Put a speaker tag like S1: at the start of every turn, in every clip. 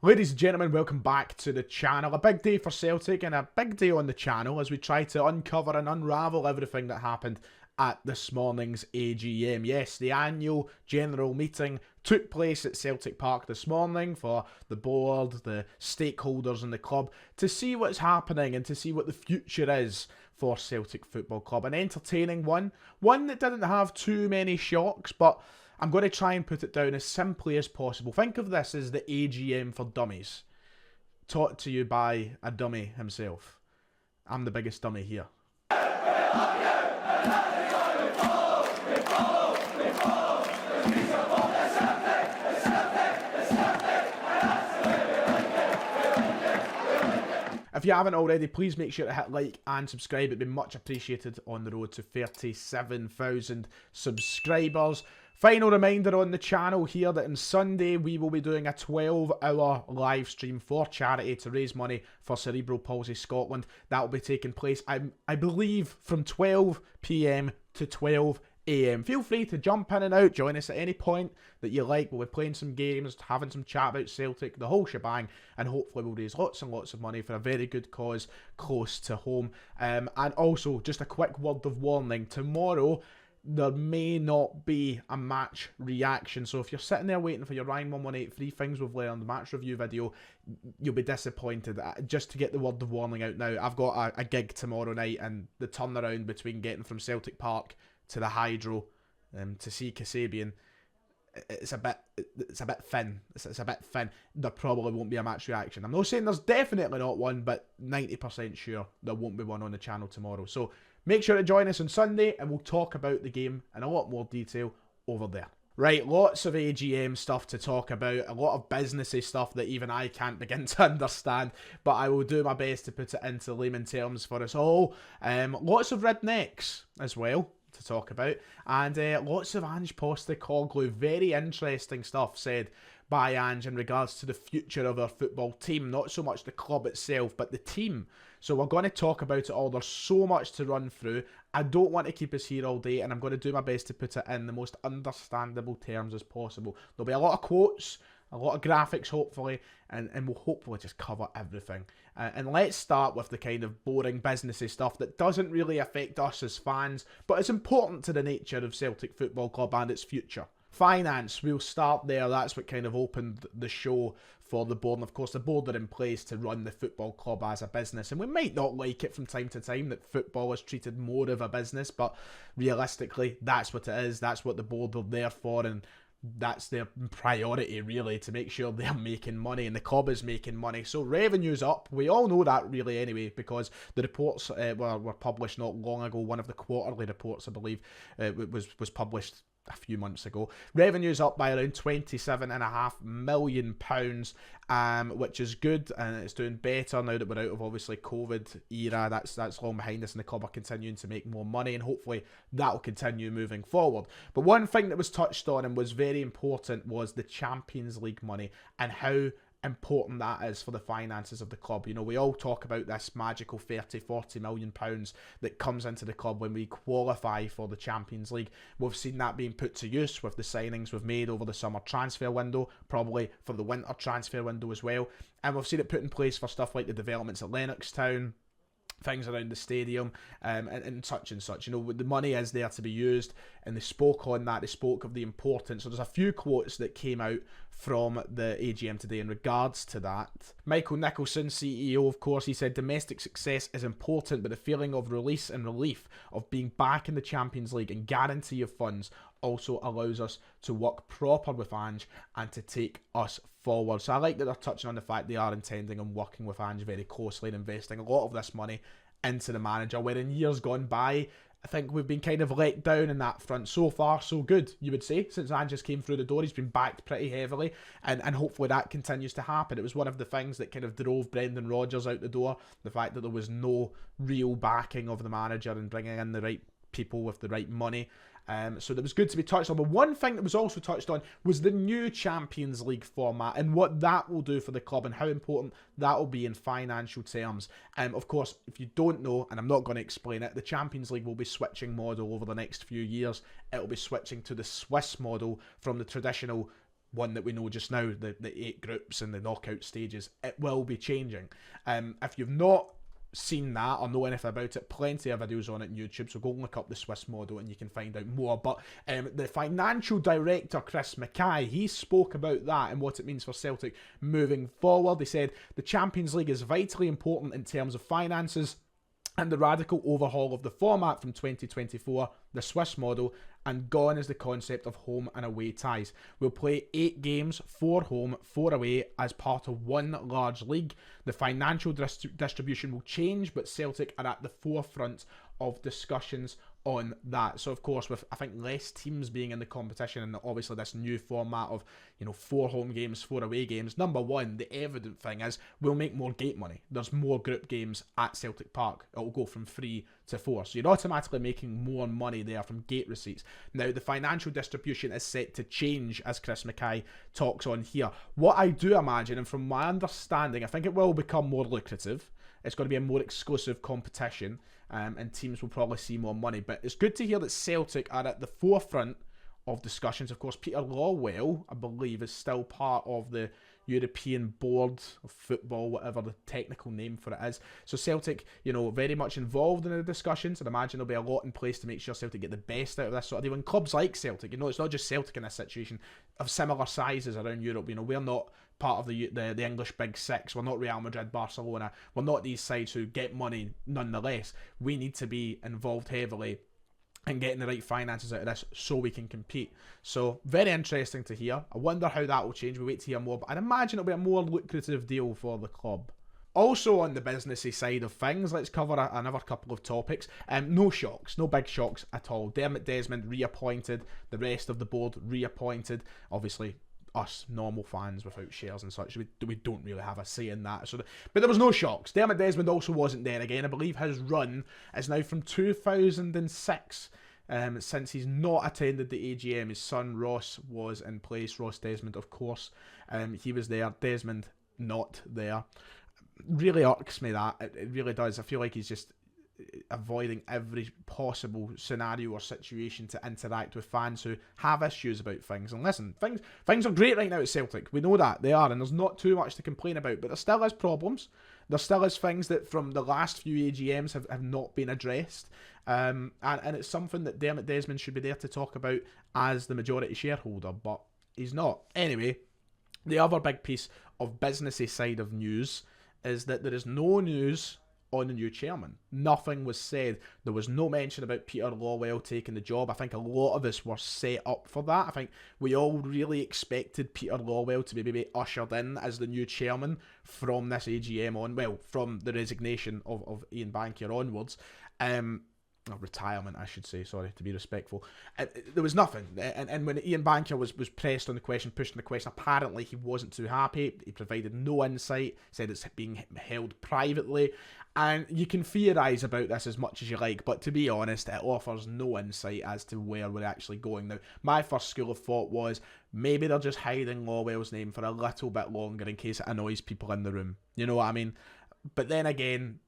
S1: Ladies and gentlemen, welcome back to the channel. A big day for Celtic and a big day on the channel as we try to uncover and unravel everything that happened at this morning's AGM. Yes, the annual general meeting took place at Celtic Park this morning for the board, the stakeholders in the club to see what's happening and to see what the future is for Celtic Football Club. An entertaining one that didn't have too many shocks, but I'm going to try and put it down as simply as possible. Think of this as the AGM for dummies. Taught to you by a dummy himself. I'm the biggest dummy here. If you haven't already, please make sure to hit like and subscribe. It'd be much appreciated on the road to 37,000 subscribers. Final reminder on the channel here that on Sunday we will be doing a 12-hour live stream for charity to raise money for Cerebral Palsy Scotland. That will be taking place, I believe, from 12 PM to 12 AM. Feel free to jump in and out, join us at any point that you like. We'll be playing some games, having some chat about Celtic, the whole shebang, and hopefully we'll raise lots and lots of money for a very good cause close to home. And also, just a quick word of warning, tomorrow there may not be a match reaction, so if you're sitting there waiting for your Ryan 1183 things we've learned match review video, you'll be disappointed. Just to get the word of warning out now, I've got a gig tomorrow night, and the turnaround between getting from Celtic Park to the Hydro to see Kasabian, it's a bit thin. It's a bit thin. There probably won't be a match reaction. I'm not saying there's definitely not one, but 90% sure there won't be one on the channel tomorrow. So make sure to join us on Sunday and we'll talk about the game in a lot more detail over there. Right, lots of AGM stuff to talk about, a lot of businessy stuff that even I can't begin to understand, but I will do my best to put it into layman terms for us all. Lots of rednecks as well to talk about, and lots of Ange Postecoglou. Very interesting stuff said by Ange in regards to the future of our football team, not so much the club itself, but the team. So we're going to talk about it all. There's so much to run through. I don't want to keep us here all day, and I'm going to do my best to put it in the most understandable terms as possible. There'll be a lot of quotes, a lot of graphics hopefully, and we'll hopefully just cover everything. And let's start with the kind of boring businessy stuff that doesn't really affect us as fans, but it's important to the nature of Celtic Football Club and its future. Finance, we'll start there. That's what kind of opened the show for the board. And of course, the board are in place to run the football club as a business. And we might not like it from time to time that football is treated more of a business, but realistically, that's what it is. That's what the board are there for, and that's their priority, really, to make sure they're making money and the club is making money. So revenue's up. We all know that really anyway, because the reports were published not long ago. One of the quarterly reports, I believe, was published a few months ago. Revenue's up by around £27.5 million, which is good, and it's doing better now that we're out of obviously COVID era. That's long behind us, and the club are continuing to make more money, and hopefully that will continue moving forward. But one thing that was touched on and was very important was the Champions League money and how important that is for the finances of the club. You know, we all talk about this magical 30-40 million pounds that comes into the club when we qualify for the Champions League. We've seen that being put to use with the signings we've made over the summer transfer window, probably for the winter transfer window as well, and we've seen it put in place for stuff like the developments at Lennoxtown, things around the stadium, and such and such. You know, the money is there to be used, and they spoke on that. They spoke of the importance. So there's a few quotes that came out from the AGM today in regards to that. Michael Nicholson, CEO, of course, he said domestic success is important, but the feeling of release and relief of being back in the Champions League and guarantee of funds also allows us to work proper with Ange and to take us forward. So I like that they're touching on the fact they are intending on working with Ange very closely and investing a lot of this money into the manager, where in years gone by, I think we've been kind of let down in that front. So far, so good, you would say. Since Ange just came through the door, he's been backed pretty heavily, and hopefully that continues to happen. It was one of the things that kind of drove Brendan Rodgers out the door, the fact that there was no real backing of the manager and bringing in the right people with the right money. So that was good to be touched on. But one thing that was also touched on was the new Champions League format and what that will do for the club and how important that will be in financial terms. Of course, if you don't know, and I'm not going to explain it, the Champions League will be switching model over the next few years. It will be switching to the Swiss model from the traditional one that we know just now, the 8 groups and the knockout stages. It will be changing. If you've not seen that or know anything about it, plenty of videos on it on YouTube, so go look up the Swiss model and you can find out more. But the financial director, Chris Mackay, he spoke about that and what it means for Celtic moving forward. He said the Champions League is vitally important in terms of finances, and the radical overhaul of the format from 2024, the Swiss model, and gone is the concept of home and away ties. We'll play 8 games, 4 home, 4 away, as part of one large league. The financial distribution will change, but Celtic are at the forefront of discussions on that. So of course, with I think less teams being in the competition, and obviously this new format of 4 home games, 4 away games, number one, the evident thing is we'll make more gate money. There's more group games at Celtic Park. It'll go from 3 to 4, so you're automatically making more money there from gate receipts. Now the financial distribution is set to change, as Chris Mackay talks on here. What I do imagine, and from my understanding, I think it will become more lucrative. It's going to be a more exclusive competition, and teams will probably see more money. But it's good to hear that Celtic are at the forefront of discussions. Of course, Peter Lawwell, I believe, is still part of the European Board of Football, whatever the technical name for it is. So Celtic, very much involved in the discussions. I'd imagine there'll be a lot in place to make sure Celtic get the best out of this sort of deal. And clubs like Celtic, it's not just Celtic in this situation, of similar sizes around Europe. We're not part of the English Big Six. We're not Real Madrid, Barcelona. We're not these sides who get money nonetheless. We need to be involved heavily and getting the right finances out of this so we can compete. So, very interesting to hear. I wonder how that will change. We wait to hear more, but I'd imagine it'll be a more lucrative deal for the club. Also on the businessy side of things, let's cover another couple of topics. No shocks, no big shocks at all. Dermot Desmond reappointed, the rest of the board reappointed. Obviously, us normal fans without shares and such, we don't really have a say in that. But there was no shocks. Dermot Desmond also wasn't there again. I believe his run is now from 2006. Since he's not attended the AGM, his son Ross was in place. Ross Desmond, of course. He was there. Desmond not there. Really irks me that. It really does. I feel like he's just avoiding every possible scenario or situation to interact with fans who have issues about things. And listen, things are great right now at Celtic. We know that they are, and there's not too much to complain about, but there still is problems. There still is things that from the last few AGMs have not been addressed, and it's something that Dermot Desmond should be there to talk about as the majority shareholder, but he's not. Anyway, the other big piece of businessy side of news is that there is no news on the new chairman. Nothing was said. There was no mention about Peter Lawwell taking the job. I think a lot of us were set up for that. I think we all really expected Peter Lawwell to be maybe ushered in as the new chairman from this AGM on, well, from the resignation of Ian Bankier onwards. Retirement, I should say, sorry, to be respectful. There was nothing. And when Ian Bankier was pressed on the question, pushed on the question, apparently he wasn't too happy. He provided no insight, said it's being held privately. And you can theorise about this as much as you like, but to be honest, it offers no insight as to where we're actually going. Now, my first school of thought was maybe they're just hiding Lawwell's name for a little bit longer in case it annoys people in the room. You know what I mean? But then again,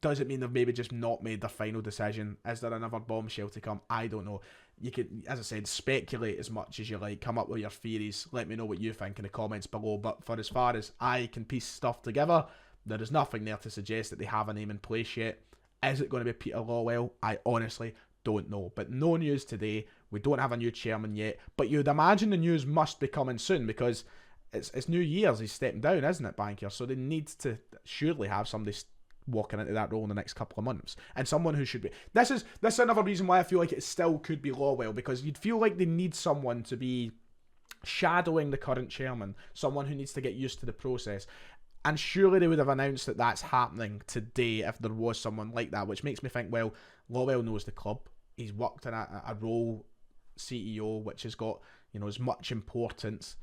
S1: does it mean they've maybe just not made their final decision? Is there another bombshell to come? I don't know. You could, as I said, speculate as much as you like. Come up with your theories. Let me know what you think in the comments below. But for as far as I can piece stuff together, there is nothing there to suggest that they have a name in place yet. Is it going to be Peter Lawwell? I honestly don't know. But no news today. We don't have a new chairman yet. But you'd imagine the news must be coming soon because it's New Year's. He's stepping down, isn't it, Bankier? So they need to surely have somebody walking into that role in the next couple of months, and someone who should be. This is another reason why I feel like it still could be Lawwell, because you'd feel like they need someone to be shadowing the current chairman, someone who needs to get used to the process. And surely they would have announced that that's happening today if there was someone like that, which makes me think, well, Lawwell knows the club. He's worked in a role, CEO, which has got as much importance.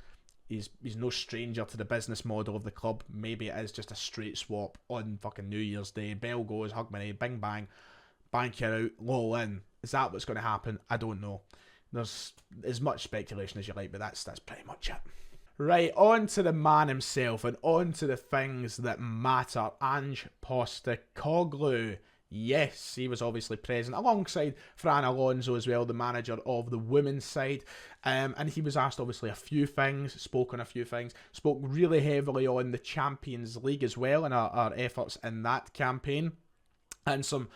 S1: He's no stranger to the business model of the club. Maybe it is just a straight swap on fucking New Year's Day. Bell goes, Hogmanay, bing bang, Bankier out, Law in. Is that what's going to happen? I don't know. There's as much speculation as you like, but that's pretty much it. Right, on to the man himself and on to the things that matter. Ange Postecoglou. Yes, he was obviously present alongside Fran Alonso as well, the manager of the women's side. And he was asked obviously a few things, spoke on a few things, spoke really heavily on the Champions League as well and our efforts in that campaign. And some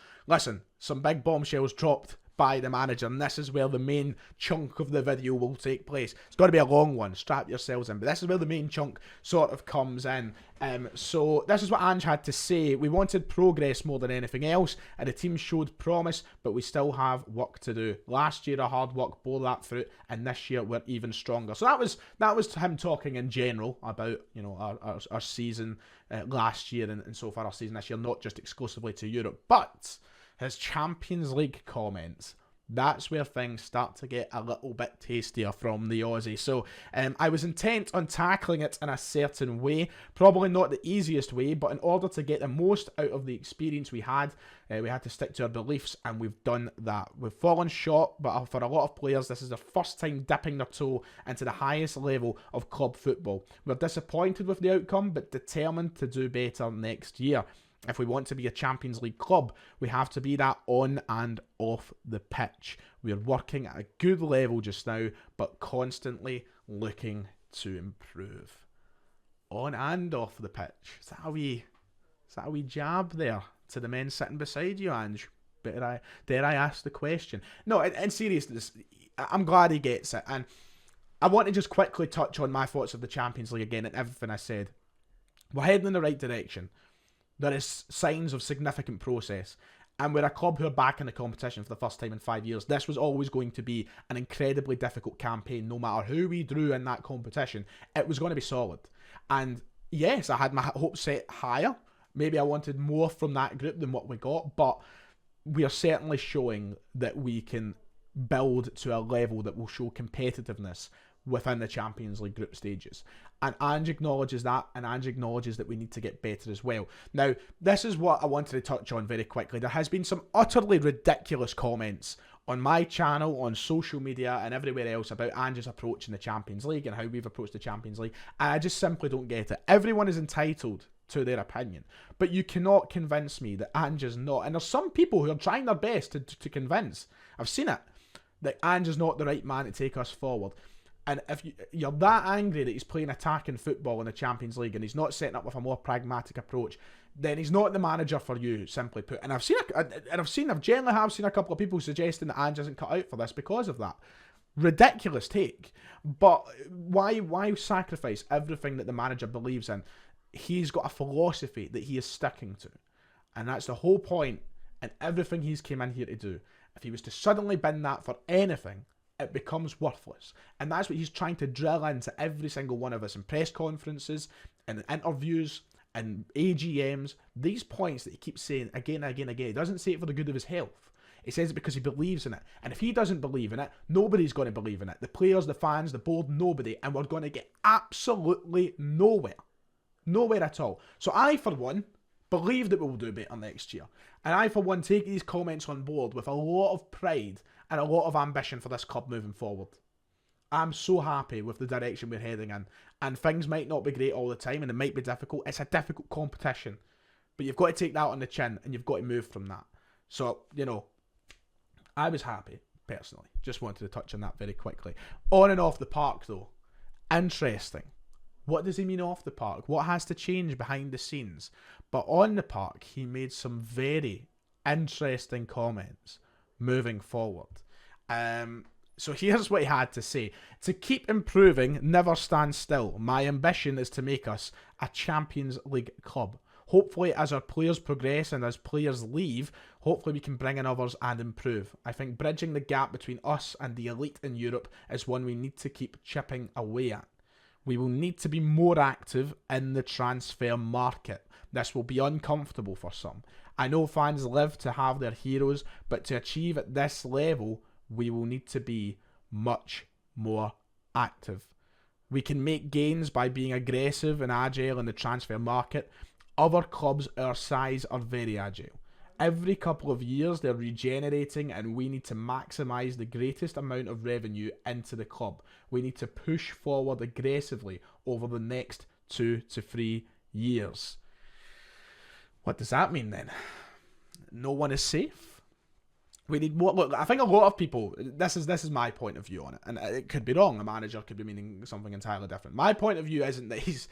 S1: big bombshells dropped by the manager, and this is where the main chunk of the video will take place. It's got to be a long one, strap yourselves in, but this is where the main chunk sort of comes in. So this is what Ange had to say. We wanted progress more than anything else, and the team showed promise, but we still have work to do. Last year, our hard work bore that fruit, and this year we're even stronger. So that was him talking in general about, you know, our season last year and so far our season this year, not just exclusively to Europe, but his Champions League comments, that's where things start to get a little bit tastier from the Aussie. So I was intent on tackling it in a certain way, probably not the easiest way, but in order to get the most out of the experience we had to stick to our beliefs, and we've done that. We've fallen short, but for a lot of players, this is their first time dipping their toe into the highest level of club football. We're disappointed with the outcome, but determined to do better next year. If we want to be a Champions League club, we have to be that on and off the pitch. We're working at a good level just now, but constantly looking to improve. On and off the pitch. Is that a wee jab there to the men sitting beside you, Ange? Dare I ask the question? No, in seriousness, I'm glad he gets it. And I want to just quickly touch on my thoughts of the Champions League again and everything I said. We're heading in the right direction. There is signs of significant process. And we're a club who are back in the competition for the first time in 5 years. This was always going to be an incredibly difficult campaign. No matter who we drew in that competition, it was going to be solid. And yes, I had my hopes set higher. Maybe I wanted more from that group than what we got. But we are certainly showing that we can build to a level that will show competitiveness within the Champions League group stages. And Ange acknowledges that, and Ange acknowledges that we need to get better as well. Now, this is what I wanted to touch on very quickly. There has been some utterly ridiculous comments on my channel, on social media, and everywhere else about Ange's approach in the Champions League and how we've approached the Champions League. And I just simply don't get it. Everyone is entitled to their opinion, but you cannot convince me that Ange is not. And there's some people who are trying their best to convince, I've seen it, that Ange is not the right man to take us forward. And if you're that angry that he's playing attacking football in the Champions League and he's not setting up with a more pragmatic approach, then he's not the manager for you, simply put. And I've generally have seen a couple of people suggesting that Ange isn't cut out for this because of that. Ridiculous take. But why sacrifice everything that the manager believes in? He's got a philosophy that he is sticking to. And that's the whole point and everything he's came in here to do. If he was to suddenly bin that for anything, it becomes worthless. And that's what he's trying to drill into every single one of us in press conferences, in interviews, and AGMs. These points that he keeps saying again and again and again. He doesn't say it for the good of his health. He says it because he believes in it. And if he doesn't believe in it, nobody's going to believe in it. The players, the fans, the board, nobody. And we're going to get absolutely nowhere. Nowhere at all. So I, for one, believe that we'll do better next year. And I, for one, take these comments on board with a lot of pride and a lot of ambition for this club moving forward. I'm so happy with the direction we're heading in. And things might not be great all the time and it might be difficult. It's a difficult competition. But you've got to take that on the chin and you've got to move from that. So, you know, I was happy, personally. Just wanted to touch on that very quickly. On and off the park, though. Interesting. What does he mean off the park? What has to change behind the scenes? But on the park, he made some very interesting comments moving forward. So here's what he had to say. To keep improving, never stand still. My ambition is to make us a Champions League club. Hopefully, as our players progress and as players leave, hopefully we can bring in others and improve. I think bridging the gap between us and the elite in Europe is one we need to keep chipping away at. We will need to be more active in the transfer market. This will be uncomfortable for some. I know fans live to have their heroes, but to achieve at this level, we will need to be much more active. We can make gains by being aggressive and agile in the transfer market. Other clubs our size are very agile. Every couple of years they're regenerating and we need to maximise the greatest amount of revenue into the club. We need to push forward aggressively over the next 2 to 3 years. What does that mean then? no one is safe. We need more. Look, I think a lot of people, this is my point of view on it, and it could be wrong. A manager could be meaning something entirely different. My point of view isn't that he's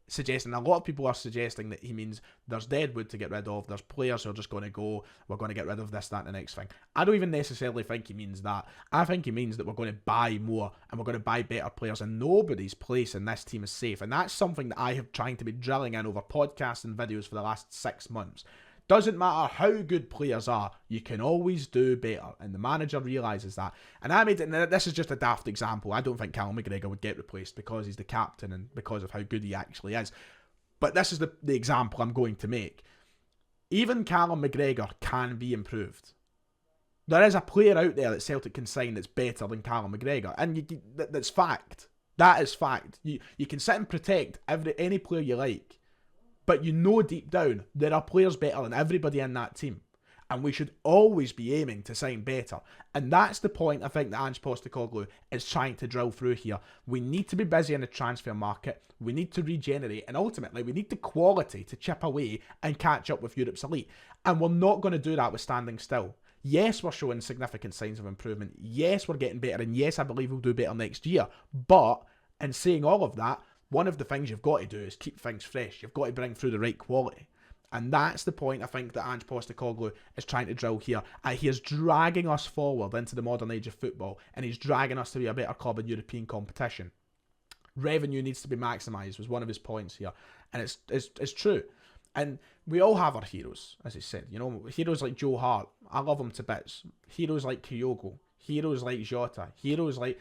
S1: suggesting, a lot of people are suggesting that he means there's deadwood to get rid of, there's players who are just going to go, we're going to get rid of this, that, and the next thing. I don't even necessarily think he means that. I think he means that we're going to buy more, and we're going to buy better players, and nobody's place in this team is safe. And that's something that I have trying to be drilling in over podcasts and videos for the last 6 months. Doesn't matter how good players are, you can always do better, and the manager realises that. And I made it, and this is just a daft example. I don't think Callum McGregor would get replaced because he's the captain and because of how good he actually is. But this is the example I'm going to make. Even Callum McGregor can be improved. There is a player out there that Celtic can sign that's better than Callum McGregor, and that's fact. That is fact. You can sit and protect any player you like, but you know deep down there are players better than everybody in that team. And we should always be aiming to sign better. And that's the point I think that Ange Postecoglou is trying to drill through here. We need to be busy in the transfer market. We need to regenerate. And ultimately, we need the quality to chip away and catch up with Europe's elite. And we're not going to do that with standing still. Yes, we're showing significant signs of improvement. Yes, we're getting better. And yes, I believe we'll do better next year. But in saying all of that, one of the things you've got to do is keep things fresh. You've got to bring through the right quality. And that's the point I think that Ange Postecoglou is trying to drill here. He is dragging us forward into the modern age of football, and he's dragging us to be a better club in European competition. Revenue needs to be maximised was one of his points here. And it's true. And we all have our heroes, as he said. You know, heroes like Joe Hart. I love him to bits. Heroes like Kyogo. Heroes like Jota. Heroes like,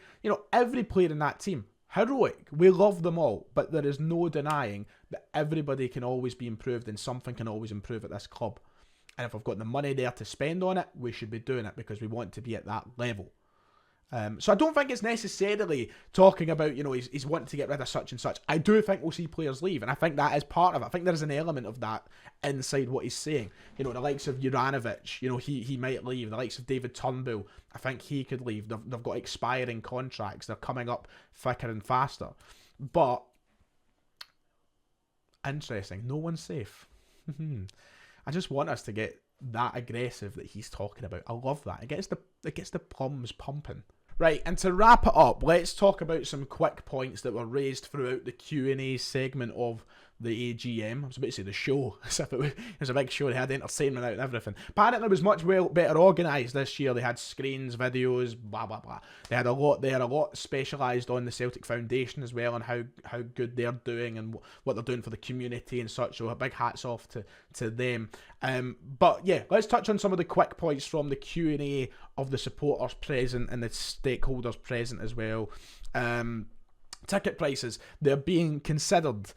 S1: every player in that team. Heroic. We love them all, but there is no denying that everybody can always be improved and something can always improve at this club. And if we've got the money there to spend on it, we should be doing it because we want to be at that level. So I don't think it's necessarily talking about, he's wanting to get rid of such and such. I do think we'll see players leave, and I think that is part of it. I think there's an element of that inside what he's saying. The likes of Juranovic, he might leave. The likes of David Turnbull, I think he could leave. They've got expiring contracts. They're coming up thicker and faster. But, interesting, no one's safe. I just want us to get that aggressive that he's talking about. I love that. It gets the plums pumping. Right, and to wrap it up, let's talk about some quick points that were raised throughout the Q&A segment of the AGM. I was about to say the show, as if it was a big show. They had entertainment out and everything. Apparently it was much better organised this year. They had screens, videos, blah, blah, blah. They had a lot specialised on the Celtic Foundation as well, and how good they're doing and what they're doing for the community and such. So a big hats off to them. But yeah, let's touch on some of the quick points from the Q&A of the supporters present and the stakeholders present as well. Ticket prices, they're being considered.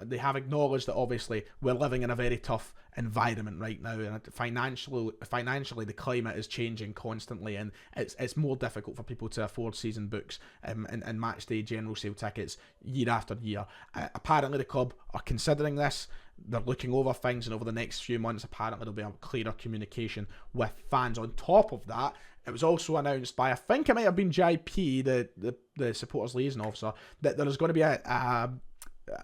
S1: They have acknowledged that obviously we're living in a very tough environment right now, and financially the climate is changing constantly, and it's more difficult for people to afford season books and match day general sale tickets year after year. Apparently the club are considering this. They're looking over things, and over the next few months apparently there'll be a clearer communication with fans. On top of that, it was also announced by, I think it might have been JP, the supporters liaison officer, that there is going to be a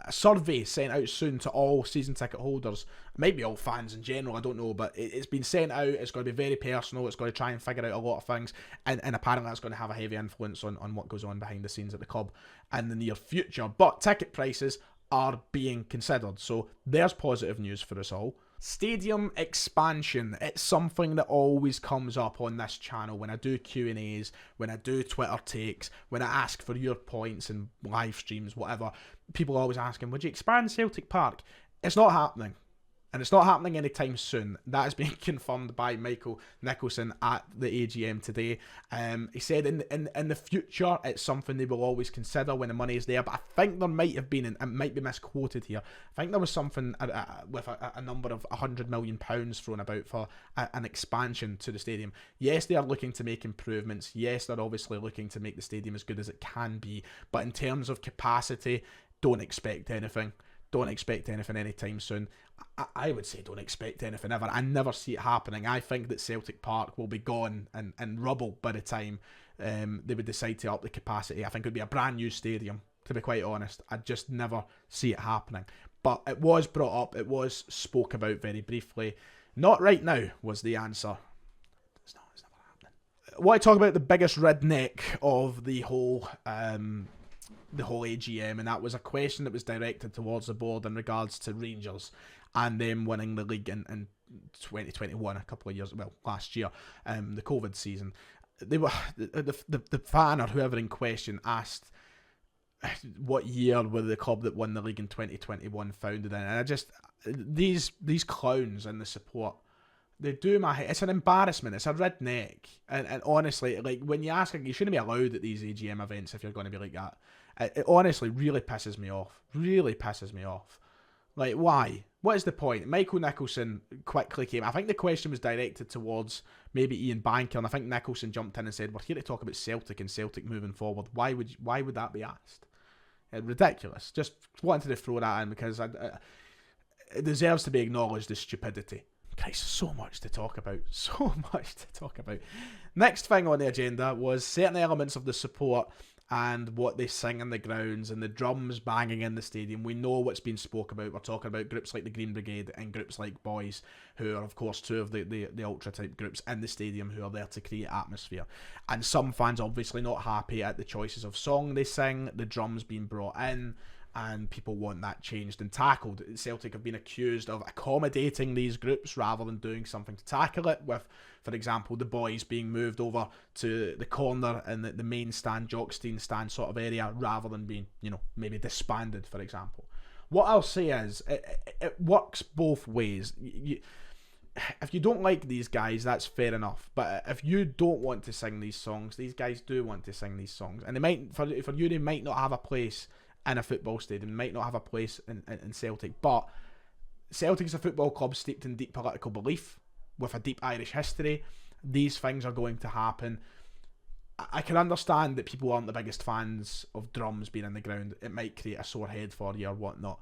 S1: survey sent out soon to all season ticket holders. It might be all fans in general, I don't know, but it's been sent out. It's going to be very personal. It's going to try and figure out a lot of things, and apparently that's going to have a heavy influence on what goes on behind the scenes at the club in the near future. But ticket prices are being considered, so there's positive news for us all. Stadium expansion, it's something that always comes up on this channel when I do Q&As, when I do Twitter takes, when I ask for your points and live streams, whatever. People are always asking, would you expand Celtic Park? It's not happening. And it's not happening anytime soon. That is being confirmed by Michael Nicholson at the AGM today. He said in the future, it's something they will always consider when the money is there. But I think there might have been, and it might be misquoted here, I think there was something with a number of £100 million thrown about for an expansion to the stadium. Yes, they are looking to make improvements. Yes, they're obviously looking to make the stadium as good as it can be. But in terms of capacity, don't expect anything. Don't expect anything anytime soon. I would say don't expect anything ever. I never see it happening. I think that Celtic Park will be gone and rubble by the time they would decide to up the capacity. I think it would be a brand new stadium, to be quite honest. I just never see it happening. But it was brought up. It was spoke about very briefly. Not right now was the answer. It's never happening. I want to talk about the biggest redneck of the whole AGM, and that was a question that was directed towards the board in regards to Rangers and them winning the league in 2021, a couple of years, well, last year, the COVID season. They were the fan or whoever in question asked what year were the club that won the league in 2021 founded in, and I just these clowns and the support, they do my head. It's an embarrassment. It's a redneck, and honestly, like when you ask, you shouldn't be allowed at these AGM events if you're going to be like that. It honestly really pisses me off. Really pisses me off. Like, why? What is the point? Michael Nicholson quickly came. I think the question was directed towards maybe Ian Banker, and I think Nicholson jumped in and said, "We're here to talk about Celtic and Celtic moving forward." Why would that be asked? Ridiculous. Just wanted to throw that in because it deserves to be acknowledged, the stupidity. Christ, so much to talk about. So much to talk about. Next thing on the agenda was certain elements of the support and what they sing in the grounds and the drums banging in the stadium. We know what's been spoke about. We're talking about groups like the Green Brigade and groups like Boys, who are, of course, two of the ultra-type groups in the stadium who are there to create atmosphere. And some fans obviously not happy at the choices of song they sing, the drums being brought in, and people want that changed and tackled. Celtic have been accused of accommodating these groups rather than doing something to tackle it, with, for example, the Boys being moved over to the corner in the main stand, Jockstein stand sort of area, rather than being, maybe disbanded, for example. What I'll say is, it works both ways. If you don't like these guys, that's fair enough. But if you don't want to sing these songs, these guys do want to sing these songs. And they might, for you, they might not have a place in a football stadium, might not have a place in Celtic, but Celtic is a football club steeped in deep political belief, with a deep Irish history. These things are going to happen. I can understand that people aren't the biggest fans of drums being in the ground. It might create a sore head for you or whatnot.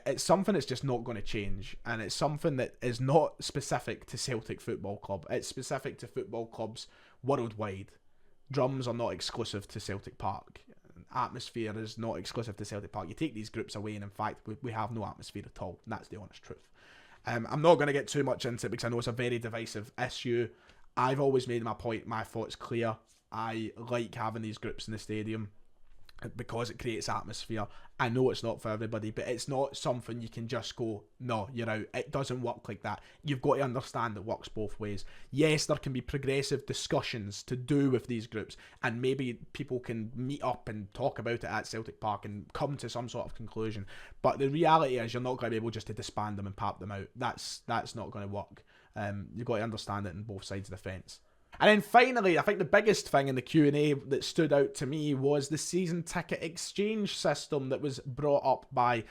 S1: It's something that's just not going to change, and it's something that is not specific to Celtic Football Club. It's specific to football clubs worldwide. Drums are not exclusive to Celtic Park. Atmosphere is not exclusive to Celtic Park. You take these groups away and in fact we have no atmosphere at all, and that's the honest truth. I'm not going to get too much into it because I know it's a very divisive issue. I've always made my thoughts clear. I like having these groups in the stadium because it creates atmosphere. I know it's not for everybody, but it's not something you can just go, no, you're out. It doesn't work like that. You've got to understand it works both ways. Yes, there can be progressive discussions to do with these groups, and maybe people can meet up and talk about it at Celtic Park and come to some sort of conclusion. But the reality is you're not going to be able just to disband them and pop them out. That's not going to work. You've got to understand it on both sides of the fence. And then finally, I think the biggest thing in the Q&A that stood out to me was the season ticket exchange system that was brought up by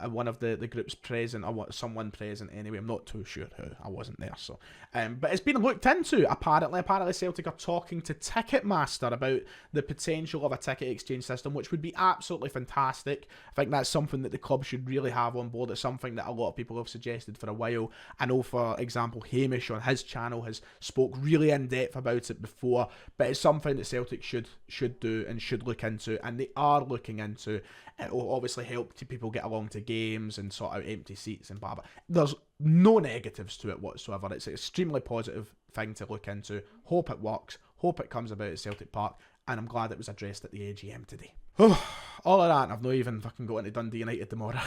S1: one of the group's present, or someone present anyway. I'm not too sure who. I wasn't there, so. But it's been looked into, apparently. Apparently Celtic are talking to Ticketmaster about the potential of a ticket exchange system, which would be absolutely fantastic. I think that's something that the club should really have on board. It's something that a lot of people have suggested for a while. I know, for example, Hamish on his channel has spoke really in depth about it before, but it's something that Celtic should do and should look into, and they are looking into. It will obviously help people get along to games and sort out empty seats and blah blah. There's no negatives to it whatsoever. It's an extremely positive thing to look into. Hope it works. Hope it comes about at Celtic Park, and I'm glad it was addressed at the AGM today. All of that, I've not even fucking got into Dundee United tomorrow.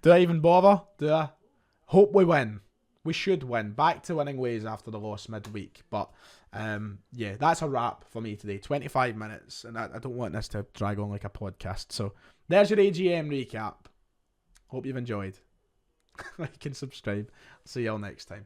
S1: Do I even bother? Do I? Hope we win. We should win. Back to winning ways after the loss midweek. But, yeah, that's a wrap for me today. 25 minutes. And I don't want this to drag on like a podcast. So, there's your AGM recap. Hope you've enjoyed. Like and subscribe. See you all next time.